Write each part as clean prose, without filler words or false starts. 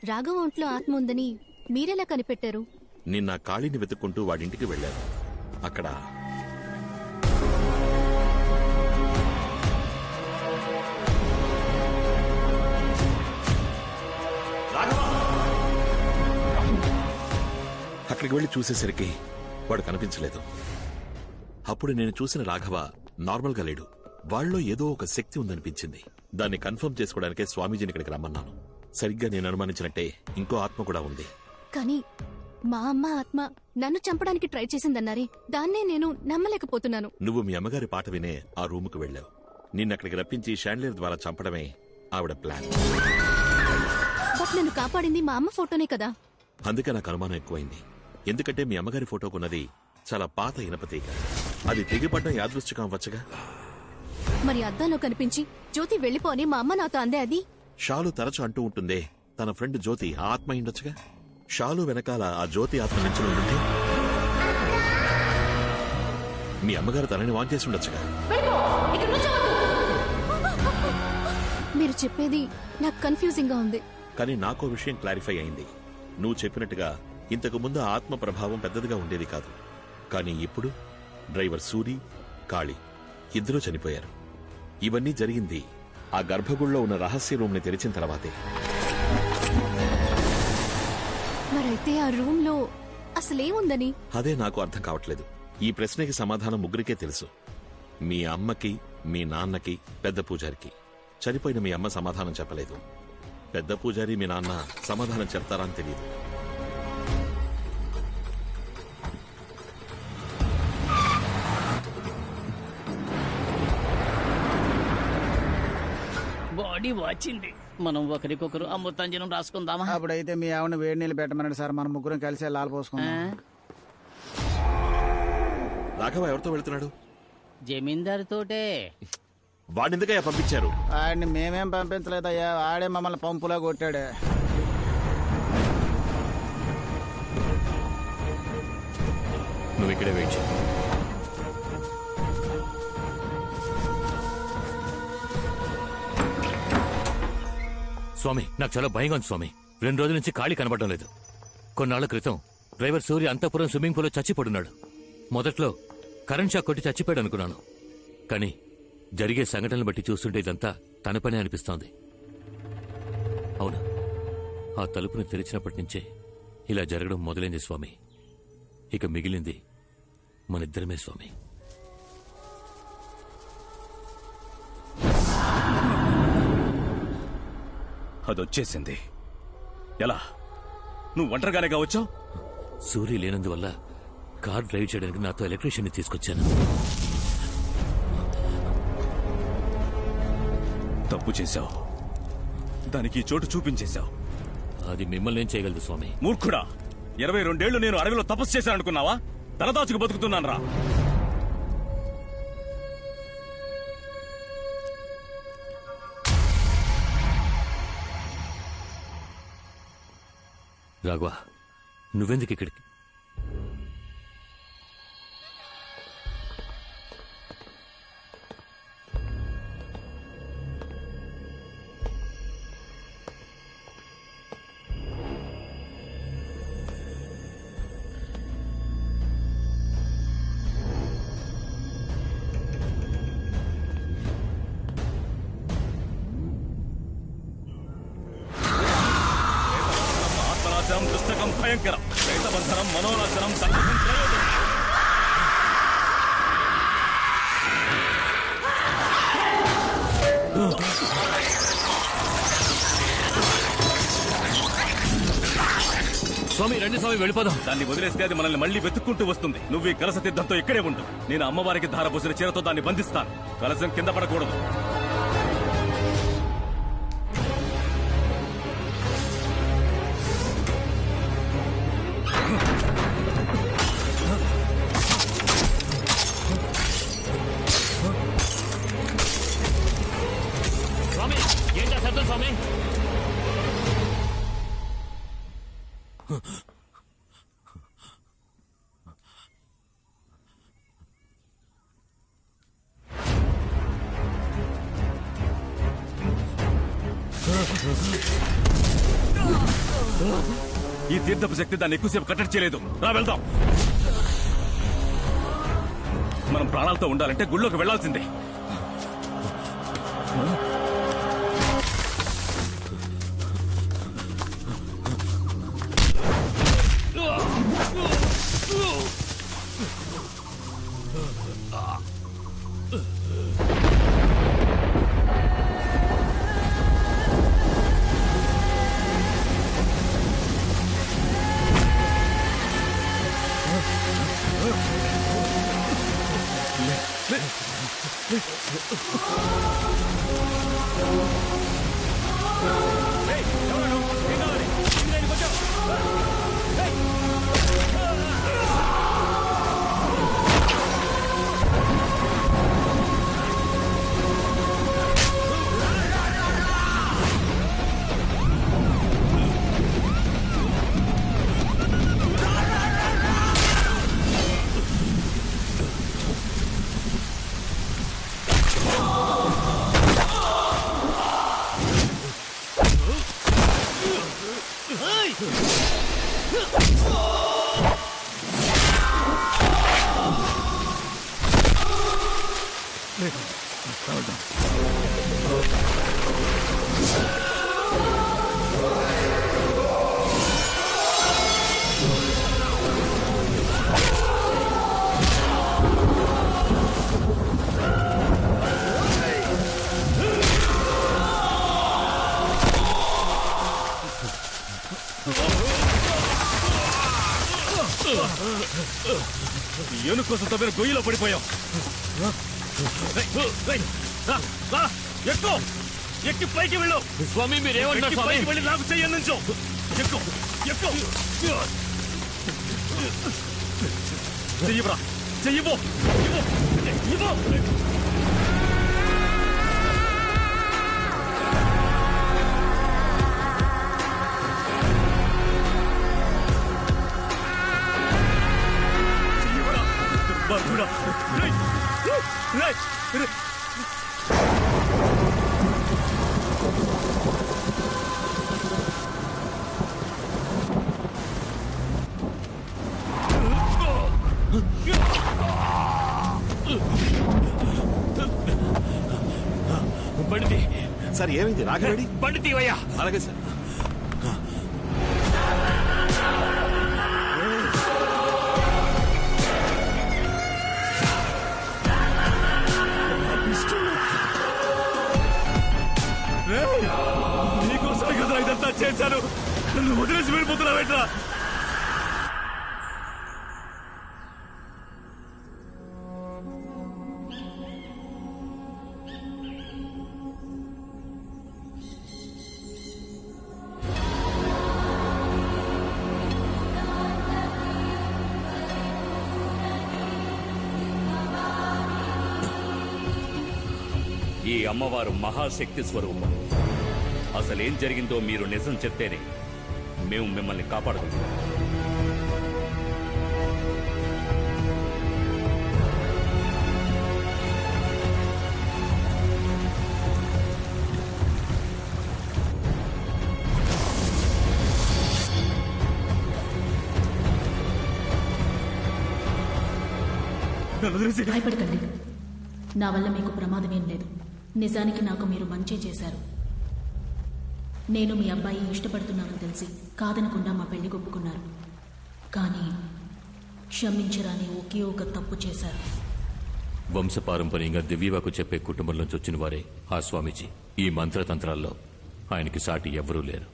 రాఘవ ఒంట్లో ఆత్మ ఉందని మీరెలా కనిపెట్టారు? నిన్న కాళీని వెతుక్కుంటూ వాడింటికి వెళ్లారు. అక్కడ అక్కడికి వెళ్లి చూసేసరికి వాడు కనిపించలేదు. అప్పుడు నేను చూసిన రాఘవ నార్మల్ గా లేడు. వాళ్ళలో ఏదో ఒక శక్తి ఉందనిపించింది. దాన్ని కన్ఫర్మ్ చేసుకోవడానికే స్వామీజీని ఇక్కడికి రమ్మన్నాను. సరిగ్గా నేను అనుమానించినట్టే ఇంకో ఆత్మ కూడా ఉంది. కానీ మా అమ్మ ఆత్మ నన్ను చంపడానికి ట్రై చేసిందన్నారే, దాన్నే నేను నమ్మలేకపోతున్నాను. నువ్వు మీ అమ్మగారి పాట వినే ఆ రూముకు వెళ్లావు. నిన్నక్కడికి రప్పించి షాండ్లియర్ ద్వారా చంపడమే ఆవిడ ప్లాన్. బట్ నన్ను కాపాడింది మా అమ్మ ఫోటోనే కదా. అందుకే నాకు అనుమానం ఎక్కువైంది. ఎందుకంటే మీ అమ్మగారి ఫోటోకున్నది చాలా పాత ఇనపతీగ. అది తెగిపడ్డం యాదృష్టికం అవ్వచ్చుగా. మరి అద్దంలో కనిపించి జ్యోతి వెళ్లిపోని మా అమ్మ నాతో అందే. అది షాలు తరచు అంటూ ఉంటుందే, తన ఫ్రెండ్ జ్యోతి ఆ ఆత్మ అయిండొచ్చుగా. షాలు వెనకాల ఆ జ్యోతి ఆత్మ నుంచి ఉంటే మీ అమ్మగారు తనని వాన్ చేసి ఉండొచ్చుగా. మీరు చెప్పేది నాకు కన్ఫ్యూజింగ్ గా ఉంది. కానీ నాకో విషయం క్లారిఫై అయింది. నువ్వు చెప్పినట్టుగా ఇంతకు ముందు ఆత్మ ప్రభావం పెద్దదిగా ఉండేది కాదు. కానీ ఇప్పుడు డ్రైవర్ సూరి, కాళీ ఇద్దరూ చనిపోయారు. ఇవన్నీ జరిగింది ఆ గర్భగుడిలో ఉన్న రహస్య రూమ్ ని తెరిచిన తర్వాతే. మరైతే ఆ రూమ్ లో అసలేముందని? అదే నాకు అర్థం కావట్లేదు. ఈ ప్రశ్నకి సమాధానం ముగ్గురికే తెలుసు. మీ అమ్మకి, మీ నాన్నకి, పెద్ద పూజారికి. చనిపోయిన మీ అమ్మ సమాధానం చెప్పలేదు. పెద్ద పూజారి, మీ నాన్న సమాధానం చెప్తారా అని తెలియదు. బాడీ వచ్చింది. మనం ఒకరికొకరు అమృతాంజనం రాసుకుందామా? అప్పుడైతే మీ ఆవిడ వేడి నీళ్ళు పెట్టమన్నాడు సార్. మనం ముగ్గురం కలిసి లాల్ పోసుకుందాం. రాఘవ ఎవరితో వెళ్తున్నాడు? జమీందారు తోటే. వాడినెందుకయ్యా పంపించారు? ఆడిని మేమేం పంపించలేదయ్యా, ఆడే మమ్మల్ని పంపులా కొట్టాడు. నువ్వు ఇక్కడే వెయిట్ చేయి. స్వామి, నాకు చాలా భయంగా ఉంది స్వామి. 2 రోజుల నుంచి ఖాళీ కనబడడం లేదు. కొన్నాళ్ల క్రితం డ్రైవర్ సూర్య అంతఃపురం స్విమ్మింగ్ పూల్లో చచ్చిపడున్నాడు. మొదట్లో కరెంట్ షాక్ కొట్టి చచ్చిపోయాడు అనుకున్నాను. కానీ జరిగే సంఘటనలు బట్టి చూస్తుంటే ఇదంతా తన పనే అనిపిస్తోంది. అవును, ఆ తలుపును తెరిచినప్పటి నుంచే ఇలా జరగడం మొదలైంది స్వామి. ఇక మిగిలింది మనిద్దరమే స్వామి. అదొచ్చేసింది. ఎలా? నువ్వు ఒంటరిగానే కావచ్చావు? సూర్య లేనందువల్ల కార్ డ్రైవ్ చేయడానికి నాతో ఎలక్ట్రీషియన్ తీసుకొచ్చాను. తప్పు చేశావు. దానికి ఈ చోటు చూపించేశావు. అది మిమ్మల్ని ఏం చేయగలదు స్వామి? మూర్ఖుడా! 22 ఏళ్లు నేను అడవిలో తపస్సు చేశాననుకున్నావా? తలదాచుకు బతుకుతున్నాను రా. రాఘవ, నువ్వెందుకు ఇక్కడికి? ఆత్మనాశనం దుష్టకం భయంకరం, ప్రేతబంధనం మనోనాశనం సంకటం త్రయోదశి. స్వామి రండి స్వామి, వెళ్ళిపోదాం. దాన్ని వదిలేస్తే అది మనల్ని మళ్లీ వెతుక్కుంటూ వస్తుంది. నువ్వు ఈ కలస తీర్థంతో ఇక్కడే ఉండు. నేను అమ్మవారికి ధారపోసిన చీరతో దాన్ని బంధిస్తాను. కలసం కింద పడకూడదు. స్వామి ఏం చేస్తారు స్వామి? ఈ తీర్థపు శక్తి దాన్ని ఎక్కువసేపు కట్టడి చేయలేదు. రా వెళ్దాం. మనం ప్రాణాలతో ఉండాలంటే గుళ్ళోకి వెళ్లాల్సిందే. ఏనుగు కోసం తవ్విన గొయ్యిలో పడిపోయాం. ఎక్కువ ఎక్కి పైకి వెళ్ళు. స్వామి మీరేమంటారు స్వామి? పైకి వెళ్ళి నాకు చెయ్యి నుంచో. ఎక్కువ ఎక్కువ చెయ్యిరా, చెయ్యిపో. బండిది సార్ ఏమైంది? రాఘవేడి బండి తీవయ్యా. అలాగే సార్. నీకోసమే కదా ఇదంతా చేశాను. నన్ను వదిలేసి వెళ్ళిపోతున్నావేట్రా? ఈ అమ్మవారు మహాశక్తి స్వరూపం. అసలేం జరిగిందో మీరు నిజం చెప్తేనే మేము మిమ్మల్ని కాపాడగలుగుతాం. భయపడకండి. నా వల్ల మీకు ప్రమాదమేం లేదు. నిజానికి నాకు మీరు మంచి చేశారు. నేను మీ అబ్బాయి ఇష్టపడుతున్నానని తెలిసి కాదనకుండా మా పెళ్లి ఒప్పుకున్నారు. కానీ క్షమించరాని ఒకే ఒక తప్పు చేశారు. వంశపారంపర్యంగా దివ్యవాకు చెప్పే కుటుంబంలోంచి వచ్చిన వారే ఆ స్వామీజీ. ఈ మంత్రతంత్రాల్లో ఆయనకి సాటి ఎవ్వరూ లేరు.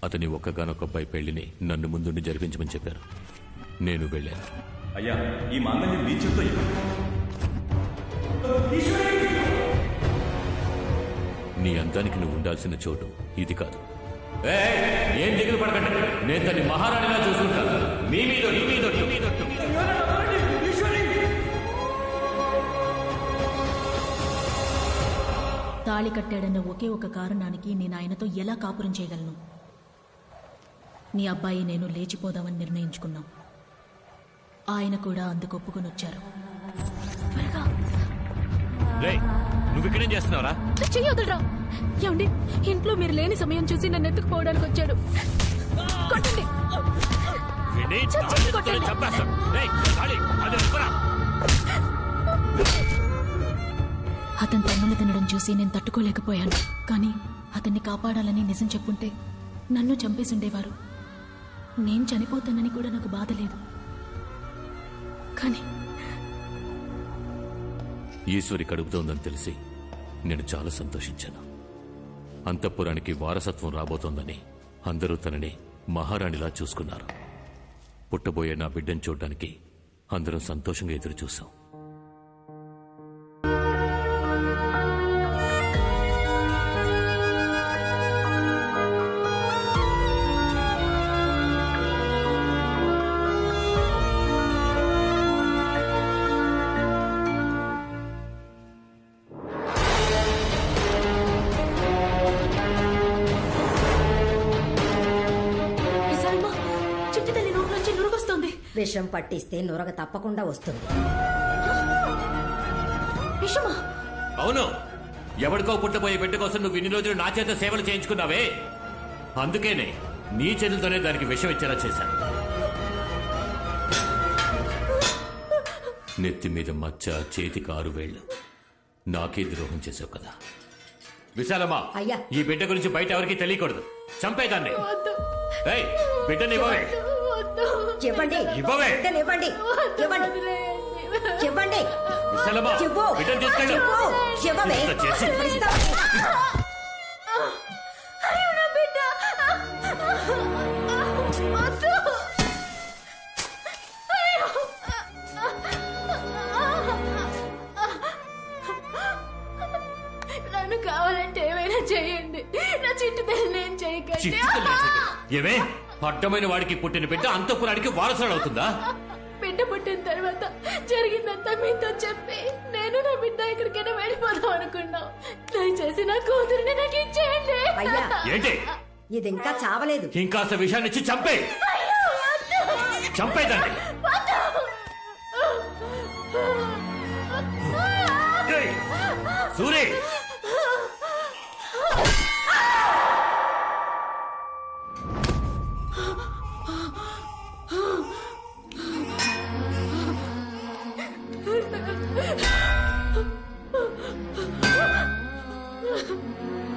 అతని ఒక్కగానొక్క అబ్బాయి పెళ్లిని నన్ను ముందుండి జరిపించమని చెప్పారు. నేను వెళ్ళాను. అయ్యా, ఈ మాంగళ్యం నీ చేత్తో నీ అంతానికి నువ్వు ఉండాల్సిన చోటు ఇది కాదు. ఏం దిగులు పడకండి, నేను తన్ని మహారాణిలా చూసుకుంటాను. మీ మీద తాళి కట్టాడన్న ఒకే ఒక కారణానికి నేను ఆయనతో ఎలా కాపురం చేయగలను? నీ అబ్బాయి నేను లేచిపోదామని నిర్ణయించుకున్నాం. ఆయన కూడా అందుకు ఒప్పుకొని వచ్చారు. నువ్వు ఇక్కడేం చేస్తున్నావురా? చెయ్యొద్దురా. ఏమండి, ఇంట్లో మీరు లేని సమయం చూసి నన్ను ఎత్తుకుపోవడానికి వచ్చాడు. కొట్టండి. వీడిని నా చేతులతోనే చంపేస్తాను. రేయ్, కాళీ, అది ఇవ్వరా. అతను తన్నులు తినడం చూసి నేను తట్టుకోలేకపోయాను. కానీ అతన్ని కాపాడాలని నిజం చెప్పుంటే నన్ను చంపేసుండేవారు. నేను చనిపోతానని కూడా నాకు బాధ లేదు. కానీ ఈశ్వరి కడుపుతోందని తెలిసి నేను చాలా సంతోషించాను. అంతఃపురానికి వారసత్వం రాబోతోందని అందరూ తనని మహారాణిలా చూసుకున్నారు. పుట్టబోయే నా బిడ్డను చూడ్డానికి అందరం సంతోషంగా ఎదురు చూశాం. విషం పట్టిస్తే నురగ తప్పకుండా వస్తుంది. అవును, ఎవరికో పుట్టబోయే బిడ్డ కోసం నువ్వు ఇన్ని రోజులు నా చేత సేవలు చేయించుకున్నావే, అందుకేనే నీ చేతులతోనే దానికి విషం ఇచ్చేలా చేశాను. నెత్తి మీద మచ్చ, చేతికి 6 వేళ్లు, నాకే ద్రోహం చేసావు కదా. విశాలమ్మా, అయ్యా, ఈ బిడ్డ గురించి బయట ఎవరికి తెలియకూడదు. చంపేదాన్ని. బిడ్డని ఇవ్వవే. చెప్పండి, ఇవ్వవే. ఇవ్వండి, ఇవ్వండి, ఇవ్వండి. విశాలమ్మా, బిడ్డను తీసుకెళ్ళు. ఇంత చేసి నన్ను కావాలంటే ఏమైనా చేయండి. నా చిట్టు తల్లి నేను చేయకండి. ఏవే, అడ్డమైన వాడికి పుట్టిన బిడ్డ అంతఃపురానికి వారసురాలు అవుతుందా? బిడ్డ పుట్టిన తర్వాత జరిగిందంతా మీతో చెప్పి నేను నా బిడ్డ ఎక్కడికైనా వెళ్ళిపోదాం అనుకున్నాం. దయచేసి నా కూతురిని నాకు ఇచ్చేయండి. అయ్యా, ఏంటి ఇది ఇంకా చావలేదు. ఇంకాస్త విషయాన్ని ఇచ్చి చంపే. చంపేదండి. సూరి,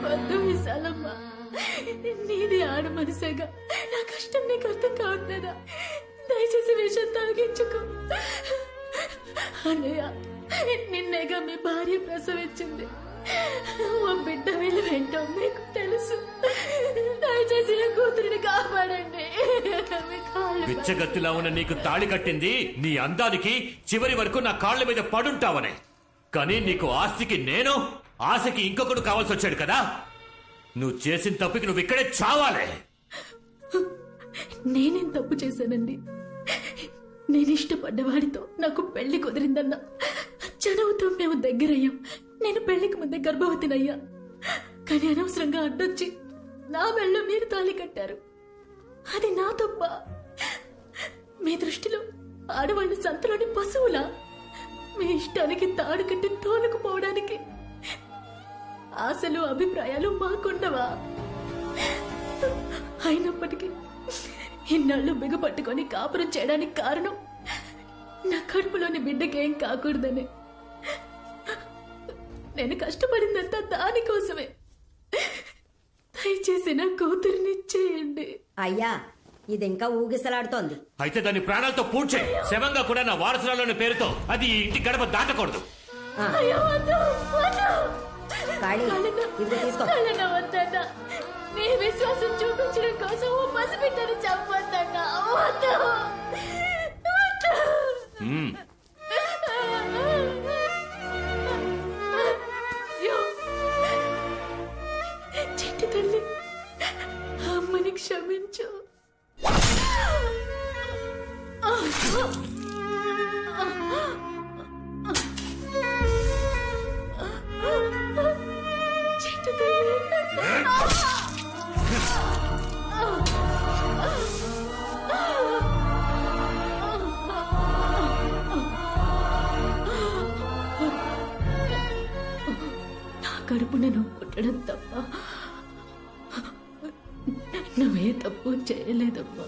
వద్దు విశాలమ్మ, నీది ఆడ మనసేగా. నా కష్టం నీకు అర్థం కావట్లేదా? దయచేసి విషయం తాగించుకో. అన్నయ్య, నిన్నేగా మీ భార్య ప్రసవించింది. మా బిడ్డ వీళ్ళు వెంటో మీకు తెలుసు. దయచేసి నా కూతురిని కాపాడండి. పిచ్చగత్తిలా ఉన్న నీకు తాళి కట్టింది నీ అందానికి, చివరి వరకు నా కాళ్ల మీద పడుంటావనే. కానీ నీకు ఆస్తికి నేను, ఆశకి ఇంకొకడు కావాల్సి వచ్చాడు కదా. నువ్వు చేసిన తప్పుకి నువ్వు ఇక్కడే చావాలే. నేనేం తప్పు చేశానండి? నేను ఇష్టపడ్డవాడితో నాకు పెళ్లి కుదిరిందన్న చదువుతో మేము దగ్గరయ్యాం. నేను పెళ్లికి ముందే గర్భవతినయ్యా. కానీ అనవసరంగా అడ్డొచ్చి నా మెళ్ళో మీరు తాళి కట్టారు. అది నా తప్ప? మీ దృష్టిలో ఆడవాళ్ళు సంతలోని పశువులా? మీ ఇష్టానికి తాడు కట్టి తోలుకుపోవడానికి ఆశలు, అభిప్రాయాలు మాకుండవా? అయినప్పటికీ ఇన్నాళ్ళు బిగపట్టుకొని కాపురం చేయడానికి కారణం నా కడుపులోని బిడ్డకేం కాకూడదని. నేను కష్టపడిందంతా దానికోసమే. దయచేసి నా కూతురిని చేయండి. అయ్యా, ఇది ఇంకా ఊగిసలాడుతోంది. అయితే దాని ప్రాణాలతో పూడ్చే. శవంగా కూడా నా వారసురాలోని పేరుతో అది ఈ ఇంటి గడప దాటకూడదు. వద్దన్నా, నీ విశ్వాసం చూపించడం కోసం ఓ పసిబిడ్డను చంపొద్దన్నా. చెట్టు తల్లి, అమ్మని క్షమించు. చెట్టు తల్లి, నా కడుపున నువ్వు పుట్టడం తప్ప నువ్వే తప్పు చేయలేదమ్మా.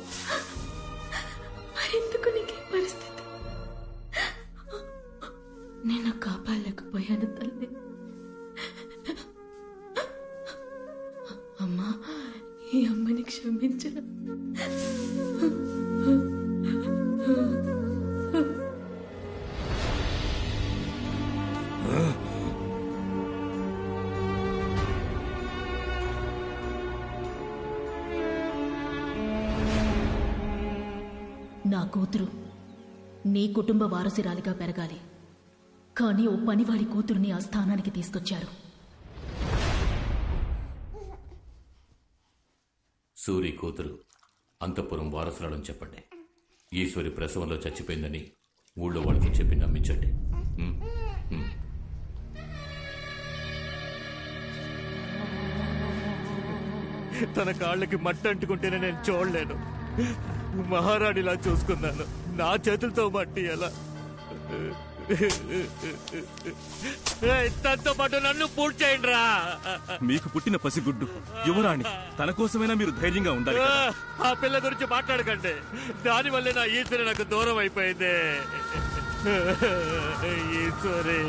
మరెందుకు నీకు ఈ పరిస్థితి? నేను కాపాడలేకపోయాను తల్లి. అమ్మా, ఈ అమ్మని క్షమించరా. నా కూతురు నీ కుటుంబ వారసురాలిగా పెరగాలి, కానీ ఓ పనివాడి కూతురుని ఆ స్థానానికి తీసుకొచ్చారు. సూరి కూతురు అంతఃపురం వారసురాలని చెప్పండి. ఈశ్వరి ప్రసవంలో చచ్చిపోయిందని ఊళ్ళో వాళ్ళకి చెప్పి నమ్మించండి. తన కాళ్ళకి మట్టి అంటుకుంటేనే నేను చూడలేను. మహారాణిలా చూసుకున్నాను, నా చేతులతో మట్టి ఎలా? తనతో పాటు నన్ను పూర్తి చేయండి రా. మీకు పుట్టిన పసిగుడ్డు యువరాణి, తన కోసమైనా మీరు ధైర్యంగా ఉండాలి కదా. ఆ పిల్ల గురించి మాట్లాడకండి. దానివల్లే నా ఈశ్వరి నాకు దూరం అయిపోయింది. ఈశ్వరి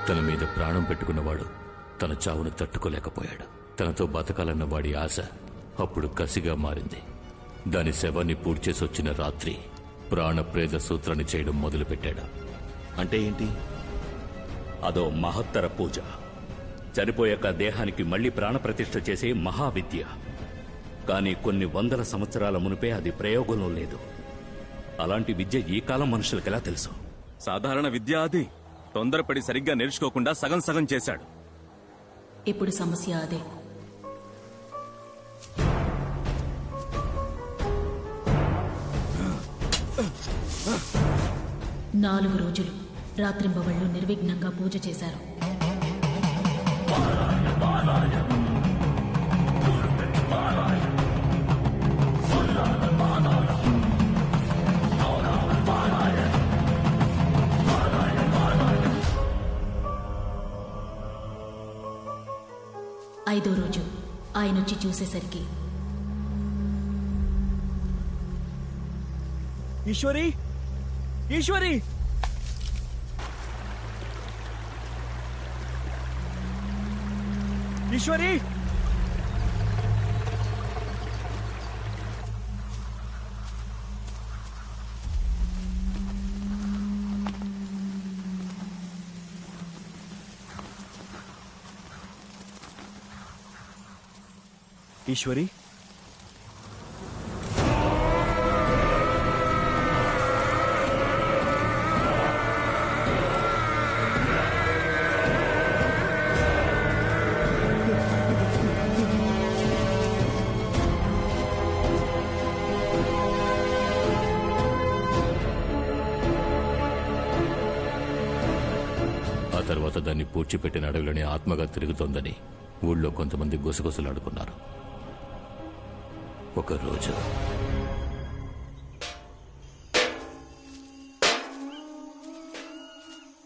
తన మీద ప్రాణం పెట్టుకున్నవాడు తన చావును తట్టుకోలేకపోయాడు. తనతో బతకాలన్న వాడి ఆశ అప్పుడు కసిగా మారింది. దాని శవాన్ని పూడ్చేసి వచ్చిన రాత్రి ప్రాణప్రేద సూత్రాన్ని చేయడం మొదలుపెట్టాడు. అంటే ఏంటి? అదో మహత్తర పూజ. చనిపోయాక దేహానికి మళ్లీ ప్రాణప్రతిష్ఠ చేసే మహావిద్య. కానీ కొన్ని వందల సంవత్సరాల మునిపే అది ప్రయోగంలో లేదు. అలాంటి విద్య ఈ కాలం మనుషులకెలా తెలుసు? సాధారణ విద్య అది. తొందరపడి సరిగ్గా నేర్చుకోకుండా సగం సగం చేశాడు. ఇప్పుడు సమస్య అదే. నాలుగు రోజులు రాత్రింబవళ్లు నిర్విఘ్నంగా పూజ చేశారు. ఐదో రోజు ఆయనొచ్చి చూసేసరికి ఈశ్వరి, ఈశ్వరి, ఈశ్వరి, ఈశ్వరి, ఆ తర్వాత దాన్ని పూడ్చిపెట్టిన అడవిలోని ఆత్మగా తిరుగుతోందని ఊళ్ళో కొంతమంది గుసగుసలాడుకున్నారు. ఒక రోజు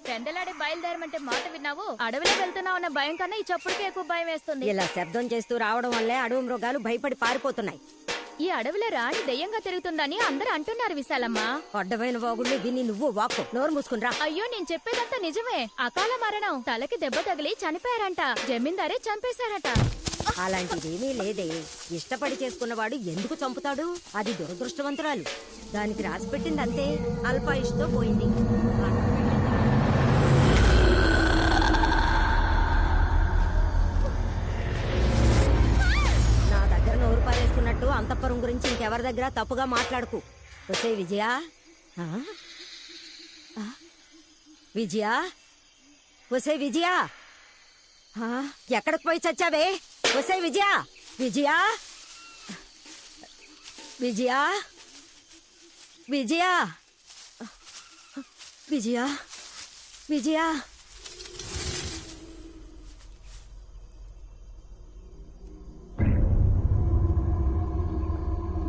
పెండలాడి బయలుదేరమంటే మాట విన్నావు? అడవిలో వెళ్తున్నావు అన్న భయం కన్నా ఈ చప్పుడుకి ఎక్కువ భయం వేస్తుంది. ఇలా శబ్దం చేస్తూ రావడం వల్లే అడవి మృగాలు భయపడి పారిపోతున్నాయి. ఈ అడవిలో రాణి దెయ్యంగా తిరుగుతుందని అందరూ అంటున్నారు విశాలమ్మ. అడ్డమైన వాగుళ్ళు విని నువ్వు వాక్కు. నోరు మూసుకునిరా. అయ్యో, నేను చెప్పేదంతా నిజమే. అకాల మరణం, తలకి దెబ్బ తగిలి చనిపోయారంట. జమీందారే చంపేశారట. అలాంటిదేమీ లేదే. ఇష్టపడి చేసుకున్నవాడు ఎందుకు చంపుతాడు? అది దురదృష్టవంతురాలు. దానికి రాసి పెట్టింది అంతే. అల్పాయుష్తో పోయింది. నా దగ్గర నోరు పారేసుకున్నట్టు అంతఃపురం గురించి ఇంకెవరి దగ్గర తప్పుగా మాట్లాడుకు. వసే విజయా, విజయా, వసే విజయా, ఎక్కడికి పోయి చచ్చావే? వసే విజయా, విజయా, విజయా, విజయా, విజయా, విజయా.